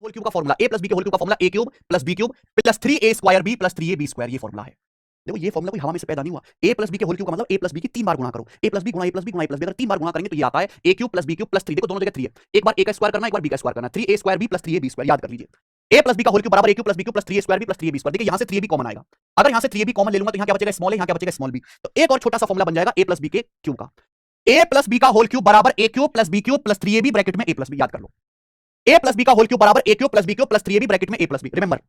Whole cube का formula A plus B के whole cube का formula A cube plus B cube plus 3a square B plus 3ab square, ये formula है। देखो ये formula कोई हवा में से पैदा नहीं हुआ। ए प्लस बी के होल क्यूब का मतलब ए प्लस बी की 3 बार गुणा करो, ए प्लस बी गुणा ए प्लस बी गुणा ए प्लस बी, अगर 3 बार गुणा करेंगे तो ये आता है A cube plus B cube plus 3। देखो दोनों जगह 3 है, एक बार ए का स्क्वायर करना, एक बार बी का स्क्वायर करना, 3a square B plus 3ab square, याद कर लीजिए। ए प्लस बी का होल क्यूब बराबर A cube plus B cube plus 3a square B plus 3ab square. देखिए यहां से 3ab कॉमन आएगा, अगर यहां से 3ab कॉमन ले लूंगा तो यहां क्या बचेगा स्मॉल है, यहां क्या बचेगा स्मॉल बी, तो एक और छोटा सा फॉर्मूला बन जाएगा ए प्लस बी के क्यूब का। ए प्लस बी का होल क्यूब बराबर A cube plus B cube plus 3ab bracket में ए प्लस बी, याद कर लो। ए प्लस बी का होल क्यूब बराबर A cube plus B cube plus 3ab bracket में A plus B, remember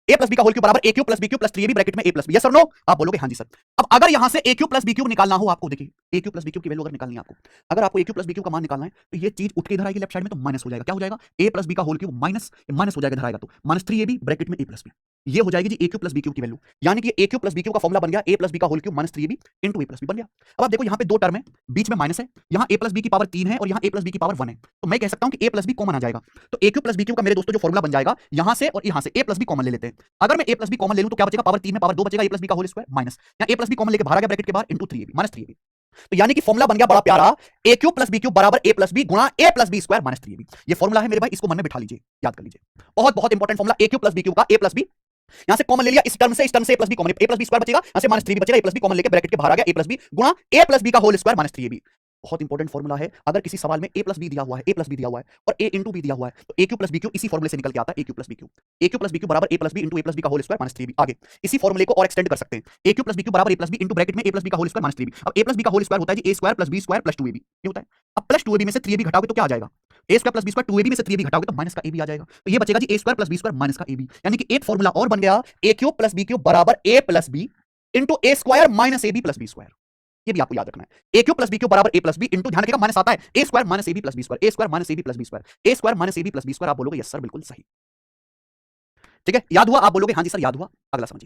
A plus B का whole cube बराबर A cube plus B cube plus 3ab bracket में A plus B, yes और no? आप बोलोगे हाँ जी sir. अब अगर यहां से ए क्यूब प्लस बी क्यूब निकालना हो आपको, देखिए ए क्यूब प्लस बी क्यूब की वैल्यू अगर निकालनी है आपको, अगर आपको ए क्यूब प्लस बी क्यूब का मान निकालना है तो ये चीज उठ के इधर आएगी लेफ्ट साइड में, तो माइनस हो जाएगा। क्या हो जाएगा? ए प्लस बी का होल क्यूब माइनस माइनस हो जाएगा, इधर आएगा तो माइनस 3ab ब्रैकेट में ए प्लस बी, ये हो जाएगी जी A cube plus B cube की वैल्यू। यानी कि A cube plus B cube का फॉर्मूला बन गया ए प्लस बी का whole cube minus 3ab into A plus B बन गया। अब आप देखो यहाँ पे दो टर्म है, बीच में माइनस है, यहाँ ए प्लस बी की पावर 3 है और यहाँ ए प्लस बी की पावर 1 है, तो मैं कह सकता हूँ कि ए प्लस बी कॉमन आ जाएगा। तो ए क्यूब प्लस बी क्यूब का मेरे दोस्तों जो फॉर्मूला बन जाएगा यहाँ से और यहाँ से ए प्लस बी कॉमन ले लेते हैं। अगर मैं ए प्लस बी कॉमन ले लूं तो क्या बचेगा? पावर 3 में पावर 2 बचेगा, ए प्लस बी का होल स्क्वायर माइनस, यहाँ ए प्लस बी कॉमन लेके बाहर आ गया ब्रैकेट के बाहर इंटू 3ab माइनस 3ab। तो यानी कि फॉर्मूला बन गया बड़ा प्यारा, A cube plus B cube बराबर ए प्लस बी गुणा A plus B square minus 3ab। ये फॉर्मूला है मेरे भाई, इसको मन में बिठा लीजिए, याद कर लीजिए। बहुत बहुत important formula A cube plus B cube का, ए प्लस बी यहां से कॉमन ले लिया, इस टर्म से ए प्लस बी कॉमन, ए प्लस बी स्क्वायर बचेगा, यहां से माइनस 3b बचेगा, ए प्लस बी कॉमन लेके ब्रैकेट के बाहर आ गया ए प्लस बी गुणा ए प्लस बी का होल स्क्वायर माइनस 3ab। बहुत इंपॉर्टेंट फॉर्मूला है। अगर किसी सवाल में ए प्लस बी दिया हुआ है, ए प्लस बी दिया हुआ है और ए इंटू बी दिया हुआ है, तो ए क्यू प्लस बी क्यू इसी फॉर्मूले से निकल के आता है, ए क्यू प्लस बी क्यू। ए क्यू प्लस बी क्यू बराबर A plus B into A plus B का होल स्क्वायर माइनस 3b। आगे इसी फॉर्मूले को और एक्सटेंड कर सकते हैं, A cube plus B cube बराबर A plus B into bracket में ए प्लस बी का होल स्क्वायर माइनस 3b। अब ए प्लस बी का होल स्क्वायर होता है जी A square plus B square plus 2ab, ये होता है। अब प्लस 2ab में से 3ab घटाओगे तो क्या आ जाएगा? A square plus B square, 2ab में से 3ab घटाओगे तो माइनस का ab आ जाएगा, तो ये बचेगा जी A square plus B square minus का ab। यानी कि एक फॉर्मूला और बन गया, A cube plus B cube बराबर A plus B into A square minus ab plus B square. ये भी आपको याद रखना है, A cube plus B cube बराबर ए प्लस बी इंटू, ध्यान रखिएगा माइनस आता है, A square minus ab plus B square, A square minus ab plus B square, A square minus ab plus B square. आप बोलोगे yes sir बिल्कुल सही, ठीक है, याद हुआ? आप बोलोगे हाँ जी सर याद हुआ। अगला समझिए।